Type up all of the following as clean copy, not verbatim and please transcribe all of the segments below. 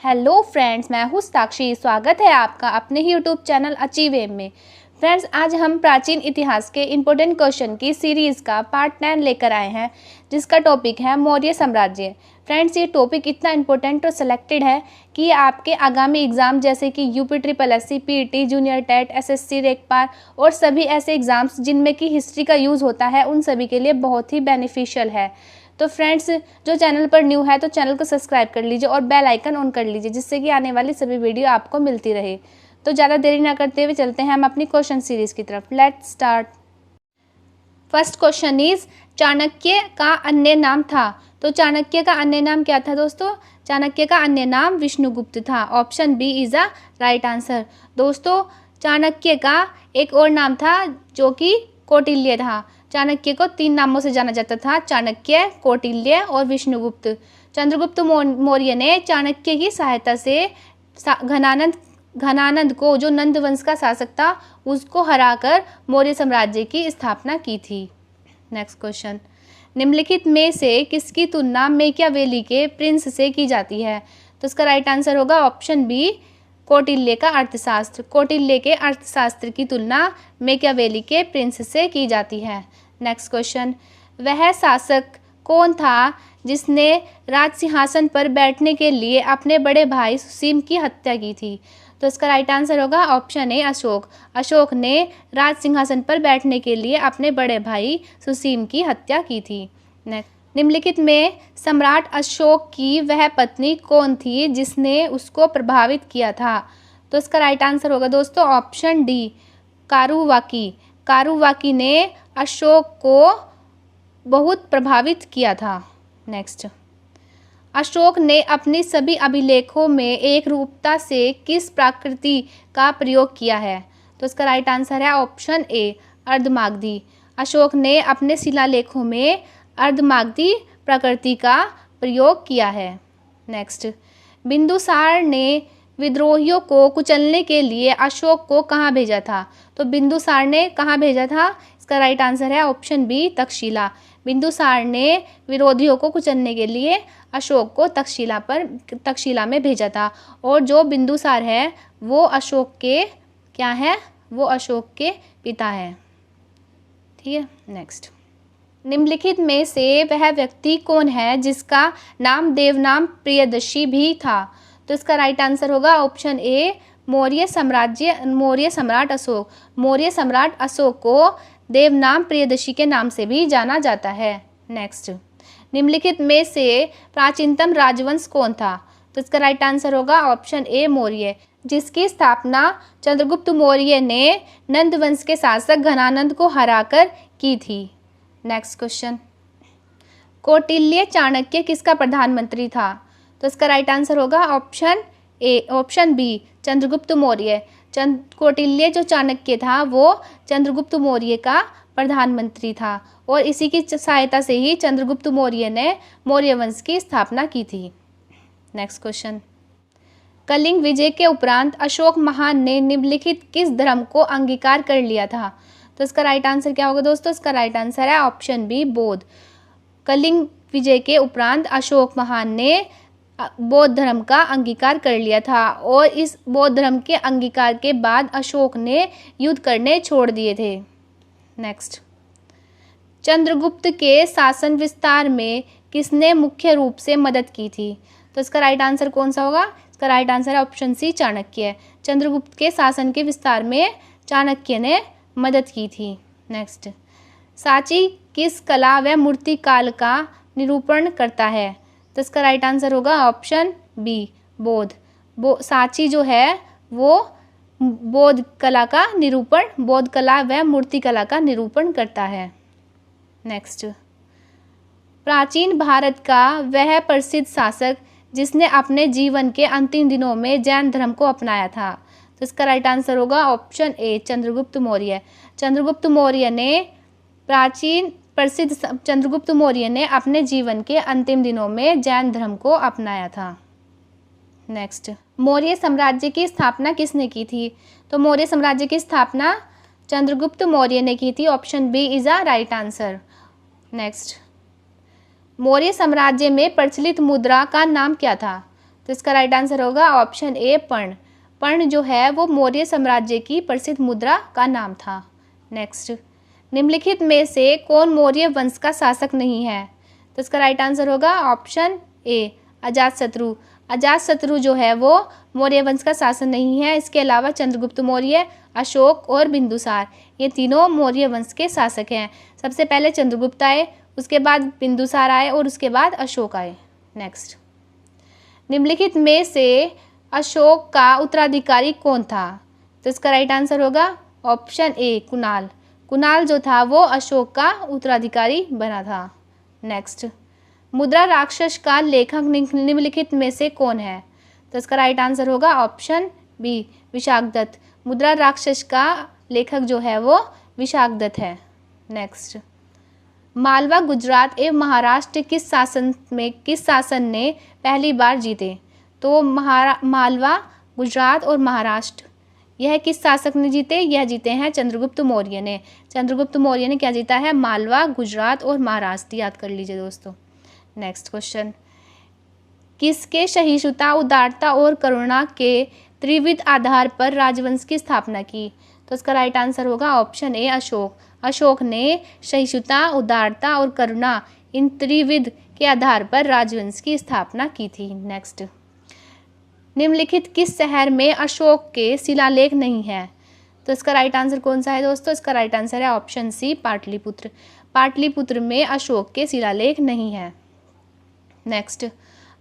Hello friends, मैं हूँ साक्षी। स्वागत है आपका अपने ही यूट्यूब चैनल अचीव एम में। फ्रेंड्स, आज हम प्राचीन इतिहास के इम्पोर्टेंट क्वेश्चन की सीरीज़ का पार्ट 9 लेकर आए हैं, जिसका टॉपिक है मौर्य साम्राज्य। फ्रेंड्स, ये टॉपिक इतना इम्पोर्टेंट और सिलेक्टेड है कि आपके आगामी एग्ज़ाम जैसे कि UPSSC, PET, junior TET, SSC, रेगपार और सभी ऐसे एग्ज़ाम्स जिनमें कि हिस्ट्री का यूज़ होता है, उन सभी के लिए बहुत ही बेनिफिशियल है। तो फ्रेंड्स, जो चैनल पर न्यू है तो चैनल को सब्सक्राइब कर लीजिए और बेल आइकन ऑन कर लीजिए, जिससे कि आने वाली सभी वीडियो आपको मिलती रहे। तो ज़्यादा देरी ना करते हुए चलते हैं हम अपनी क्वेश्चन सीरीज़ की तरफ। Let's start. First question is, Chanakya का अन्य नाम था। तो चाणक्य का अन्य नाम क्या था दोस्तों? चाणक्य का अन्य नाम विष्णुगुप्त था। Option B is a right answer. दोस्तों, चाणक्य का एक और नाम था जो कि कौटिल्य था। चाणक्य को 3 नामों से जाना जाता था, चाणक्य, कौटिल्य और विष्णुगुप्त। चंद्रगुप्त मौर्य ने चाणक्य की सहायता से घनानंद को, जो नंद वंश का शासक था, उसको हराकर मौर्य साम्राज्य की स्थापना की थी। नेक्स्ट क्वेश्चन, निम्नलिखित में से किसकी तुलना मैकियावेली के प्रिंस से की जाती है? तो इसका राइट आंसर होगा ऑप्शन बी, कौटिल्य का अर्थशास्त्र। कौटिल्य के अर्थशास्त्र की तुलना मैकियावेली के प्रिंस से की जाती है। नेक्स्ट क्वेश्चन, वह शासक कौन था जिसने राज सिंहासन पर बैठने के लिए अपने बड़े भाई सुसीम की हत्या की थी? तो इसका राइट आंसर होगा ऑप्शन ए, अशोक। अशोक ने राज सिंहासन पर बैठने के लिए अपने बड़े भाई सुसीम की हत्या की थी। नेक्स्ट, निम्नलिखित में सम्राट अशोक की वह पत्नी कौन थी जिसने उसको प्रभावित किया था? तो इसका राइट आंसर होगा दोस्तों ऑप्शन डी, कारुवाकी। कारुवाकी ने अशोक को बहुत प्रभावित किया था। नेक्स्ट, अशोक ने अपनी सभी अभिलेखों में एक रूपता से किस प्रकृति का प्रयोग किया है? तो इसका राइट आंसर है ऑप्शन ए, अर्धमागधी। अशोक ने अपने शिलालेखों में अर्धमागधी प्रकृति का प्रयोग किया है। नेक्स्ट, बिंदुसार ने विद्रोहियों को कुचलने के लिए अशोक को कहाँ भेजा था? तो बिंदुसार ने कहाँ भेजा था? इसका राइट आंसर है ऑप्शन बी, तक्षशिला। बिंदुसार ने विरोधियों को कुचलने के लिए अशोक को तक्षशिला में भेजा था। और जो बिंदुसार है वो अशोक के क्या है? वो अशोक के पिता है। ठीक है। नेक्स्ट, निम्नलिखित में से वह व्यक्ति कौन है जिसका नाम देवनाम प्रियदर्शी भी था? तो इसका राइट आंसर होगा ऑप्शन ए, मौर्य सम्राट अशोक। मौर्य सम्राट अशोक को देवनाम प्रियदर्शी के नाम से भी जाना जाता है। नेक्स्ट, निम्नलिखित में से प्राचीनतम राजवंश कौन था? तो इसका राइट आंसर होगा ऑप्शन ए, मौर्य, जिसकी स्थापना चंद्रगुप्त मौर्य ने नंद वंश के शासक घनानंद को हराकर की थी। नेक्स्ट क्वेश्चन, कौटिल्य चाणक्य किसका प्रधानमंत्री था? तो इसका राइट आंसर होगा ऑप्शन बी, चंद्रगुप्त मौर्य। कौटिल्य जो चाणक्य था वो चंद्रगुप्त मौर्य का प्रधानमंत्री था और इसी की सहायता से ही चंद्रगुप्त मौर्य ने मौर्य वंश की स्थापना की थी। नेक्स्ट क्वेश्चन, कलिंग विजय के उपरांत अशोक महान ने निम्नलिखित किस धर्म को अंगीकार कर लिया था? तो इसका राइट आंसर क्या होगा दोस्तों? इसका राइट आंसर है ऑप्शन बी, बौद्ध। कलिंग विजय के उपरांत अशोक महान ने बौद्ध धर्म का अंगीकार कर लिया था और इस बौद्ध धर्म के अंगीकार के बाद अशोक ने युद्ध करने छोड़ दिए थे। नेक्स्ट, चंद्रगुप्त के शासन विस्तार में किसने मुख्य रूप से मदद की थी? तो इसका राइट आंसर कौन सा होगा? इसका राइट आंसर है ऑप्शन सी, चाणक्य। चंद्रगुप्त के शासन के विस्तार में चाणक्य ने मदद की थी। नेक्स्ट, सांची किस कला व मूर्ति काल का निरूपण करता है? तो इसका राइट आंसर होगा ऑप्शन बी, बौद्ध। सांची जो है वो बौद्ध कला व मूर्ति कला का निरूपण करता है। नेक्स्ट, प्राचीन भारत का वह प्रसिद्ध शासक जिसने अपने जीवन के अंतिम दिनों में जैन धर्म को अपनाया था? तो इसका राइट आंसर होगा ऑप्शन ए, चंद्रगुप्त मौर्य। चंद्रगुप्त मौर्य ने अपने जीवन के अंतिम दिनों में जैन धर्म को अपनाया था। नेक्स्ट, मौर्य साम्राज्य की स्थापना किसने की थी? तो मौर्य साम्राज्य की स्थापना चंद्रगुप्त मौर्य ने की थी। Option B is a right answer. Next, Maurya साम्राज्य में प्रचलित मुद्रा का नाम क्या था? तो इसका राइट आंसर होगा ऑप्शन ए पर्ण। पर्ण जो है वो मौर्य साम्राज्य की प्रसिद्ध मुद्रा का नाम था। नेक्स्ट, निम्नलिखित में से कौन मौर्य वंश का शासक नहीं है? तो इसका राइट आंसर होगा ऑप्शन ए अजातशत्रु। अजातशत्रु जो है वो मौर्य वंश का शासक नहीं है। इसके अलावा चंद्रगुप्त मौर्य, अशोक और बिंदुसार, ये तीनों मौर्य वंश के शासक हैं। सबसे पहले चंद्रगुप्त आए, उसके बाद बिंदुसार आए और उसके बाद अशोक आए। नेक्स्ट, निम्नलिखित में से अशोक का उत्तराधिकारी कौन था? तो इसका राइट आंसर होगा ऑप्शन ए कुणाल। कुणाल जो था वो अशोक का उत्तराधिकारी बना था। नेक्स्ट, मुद्रा राक्षस का लेखक निम्नलिखित में से कौन है? तो इसका राइट आंसर होगा ऑप्शन बी विशाखदत्त। मुद्रा राक्षस का लेखक जो है वो विशाखदत्त है। नेक्स्ट, मालवा, गुजरात एवं महाराष्ट्र किस शासन ने पहली बार जीते? तो मालवा, गुजरात और महाराष्ट्र, यह किस शासक ने जीते? यह जीते हैं चंद्रगुप्त मौर्य ने। चंद्रगुप्त मौर्य ने क्या जीता है? मालवा, गुजरात और महाराष्ट्र, याद कर लीजिए दोस्तों। नेक्स्ट क्वेश्चन, किसके सहिष्णुता, उदारता और करुणा के त्रिविध आधार पर राजवंश की स्थापना की? तो इसका राइट आंसर होगा ऑप्शन ए अशोक। अशोक ने सहिष्णुता, उदारता और करुणा, इन त्रिविध के आधार पर राजवंश की स्थापना की थी। नेक्स्ट, निम्नलिखित किस शहर में अशोक के शिलालेख नहीं है? तो इसका राइट आंसर कौन सा है दोस्तों? इसका राइट आंसर है ऑप्शन सी पाटलिपुत्र। पाटलिपुत्र में अशोक के शिलालेख नहीं है। नेक्स्ट,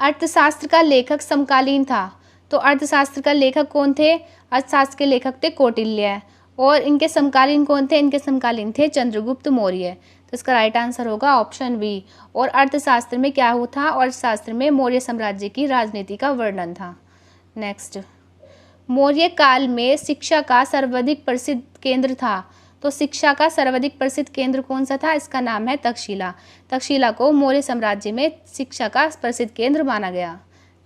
अर्थशास्त्र का लेखक समकालीन था। तो अर्थशास्त्र का लेखक कौन थे? अर्थशास्त्र के लेखक थे कौटिल्य। और इनके समकालीन कौन थे? इनके समकालीन थे चंद्रगुप्त मौर्य। तो इसका राइट आंसर होगा ऑप्शन बी। और अर्थशास्त्र में क्या हुआ था? अर्थशास्त्र में मौर्य साम्राज्य की राजनीति का वर्णन था। नेक्स्ट, मौर्य काल में शिक्षा का सर्वाधिक प्रसिद्ध केंद्र था। तो शिक्षा का सर्वाधिक प्रसिद्ध केंद्र कौन सा था? इसका नाम है तक्षशिला। तक्षशिला को मौर्य साम्राज्य में शिक्षा का प्रसिद्ध केंद्र माना गया।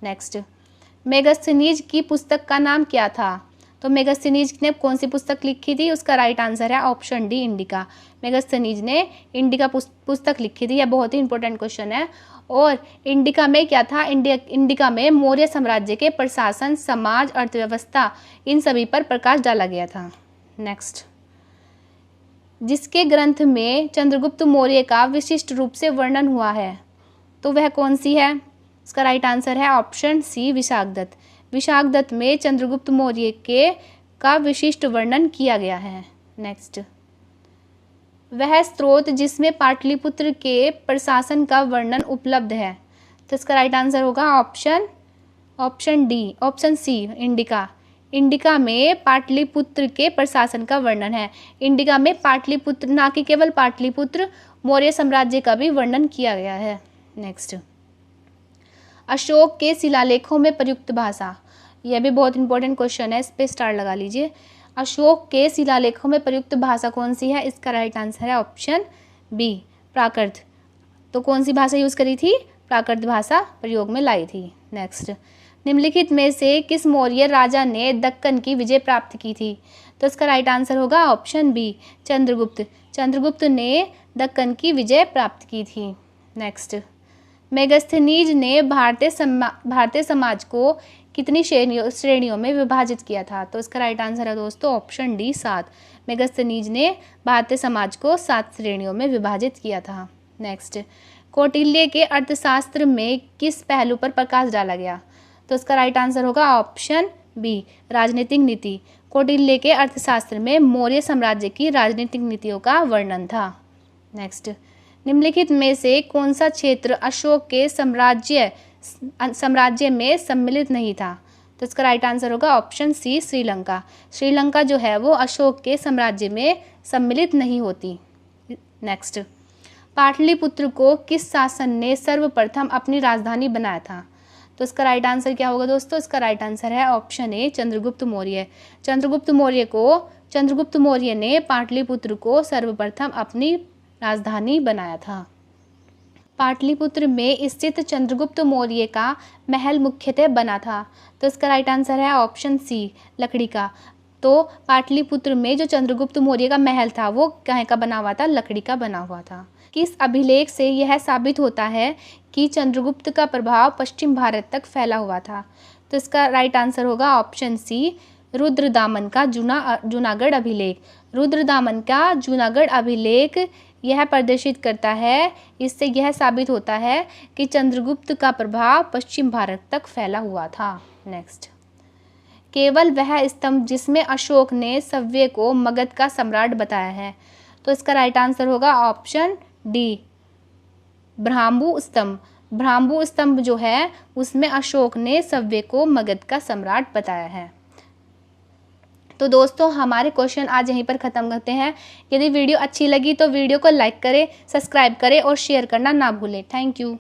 नेक्स्ट, मेगस्थनीज की पुस्तक का नाम क्या था? तो मेगस्थनीज ने कौन सी पुस्तक लिखी थी? उसका राइट आंसर है ऑप्शन डी इंडिका। मेगस्थनीज ने इंडिका पुस्तक लिखी थी। यह बहुत ही इंपॉर्टेंट क्वेश्चन है। और इंडिका में क्या था? इंडिका में मौर्य साम्राज्य के प्रशासन, समाज, अर्थव्यवस्था, इन सभी पर प्रकाश डाला गया था। नेक्स्ट, जिसके ग्रंथ में चंद्रगुप्त मौर्य का विशिष्ट रूप से वर्णन हुआ है, तो वह कौन सी है? इसका राइट आंसर है ऑप्शन सी विशाखदत्त। विशाखदत्त में चंद्रगुप्त मौर्य का विशिष्ट वर्णन किया गया है। नेक्स्ट, वह स्रोत जिसमें पाटलिपुत्र के प्रशासन का वर्णन उपलब्ध है। तो इसका राइट आंसर होगा ऑप्शन सी इंडिका। इंडिका में पाटलिपुत्र के प्रशासन का वर्णन है। इंडिका में पाटलिपुत्र, ना कि केवल पाटलिपुत्र, मौर्य साम्राज्य का भी वर्णन किया गया है। नेक्स्ट, अशोक के शिलालेखों में प्रयुक्त भाषा, यह भी बहुत इंपॉर्टेंट क्वेश्चन है, इस पे स्टार लगा लीजिए। अशोक के शिलालेखों में प्रयुक्त भाषा कौन सी है? इसका राइट आंसर है ऑप्शन बी प्राकृत। तो कौन सी भाषा यूज करी थी? प्राकृत भाषा प्रयोग में लाई थी। नेक्स्ट, निम्नलिखित में से किस मौर्य राजा ने दक्कन की विजय प्राप्त की थी? तो इसका राइट आंसर होगा ऑप्शन बी चंद्रगुप्त। चंद्रगुप्त ने दक्कन की विजय प्राप्त की थी। नेक्स्ट, मेगस्थनीज ने भारतीय समाज को कितनी श्रेणियों में विभाजित किया था? तो इसका राइट आंसर है दोस्तों ऑप्शन डी 7। मेगस्थनीज ने भारतीय समाज को 7 श्रेणियों में विभाजित किया था। नेक्स्ट, कौटिल्य के अर्थशास्त्र में किस पहलू पर प्रकाश डाला गया? तो इसका राइट आंसर होगा ऑप्शन बी राजनीतिक नीति। कौटिल्य के अर्थशास्त्र में मौर्य साम्राज्य की राजनीतिक नीतियों का वर्णन था। नेक्स्ट, निम्नलिखित में से कौन सा क्षेत्र अशोक के साम्राज्य में सम्मिलित नहीं था? तो इसका राइट आंसर होगा ऑप्शन सी श्रीलंका। श्रीलंका जो है वो अशोक के साम्राज्य में सम्मिलित नहीं होती। नेक्स्ट, पाटलिपुत्र को किस शासक ने सर्वप्रथम अपनी राजधानी बनाया था? तो इसका राइट आंसर क्या होगा दोस्तों? इसका राइट आंसर है ऑप्शन ए चंद्रगुप्त मौर्य। चंद्रगुप्त मौर्य ने पाटलिपुत्र को सर्वप्रथम अपनी राजधानी बनाया था। पाटलिपुत्र में स्थित चंद्रगुप्त मौर्य का महल मुख्यतः बना था। तो इसका राइट आंसर है ऑप्शन सी लकड़ी का। तो पाटलिपुत्र में जो चंद्रगुप्त मौर्य का महल था वो कहाँ का बना हुआ था? लकड़ी का बना हुआ था। किस अभिलेख से यह साबित होता है कि चंद्रगुप्त का प्रभाव पश्चिम भारत तक फैला हुआ था? तो इसका राइट आंसर होगा ऑप्शन सी, रुद्रदामन का जूनागढ़ अभिलेख। रुद्रदामन का जूनागढ़ अभिलेख यह प्रदर्शित करता है, इससे यह साबित होता है कि चंद्रगुप्त का प्रभाव पश्चिम भारत तक फैला हुआ था। नेक्स्ट, केवल वह स्तंभ जिसमें अशोक ने सव्य को मगध का सम्राट बताया है? तो इसका राइट आंसर होगा ऑप्शन डी, ब्राह्मू स्तंभ। ब्राह्मू स्तंभ जो है उसमें अशोक ने सव्य को मगध का सम्राट बताया है। तो दोस्तों हमारे क्वेश्चन आज यहीं पर ख़त्म करते हैं। यदि वीडियो अच्छी लगी तो वीडियो को लाइक करें, सब्सक्राइब करें और शेयर करना ना भूलें। Thank you.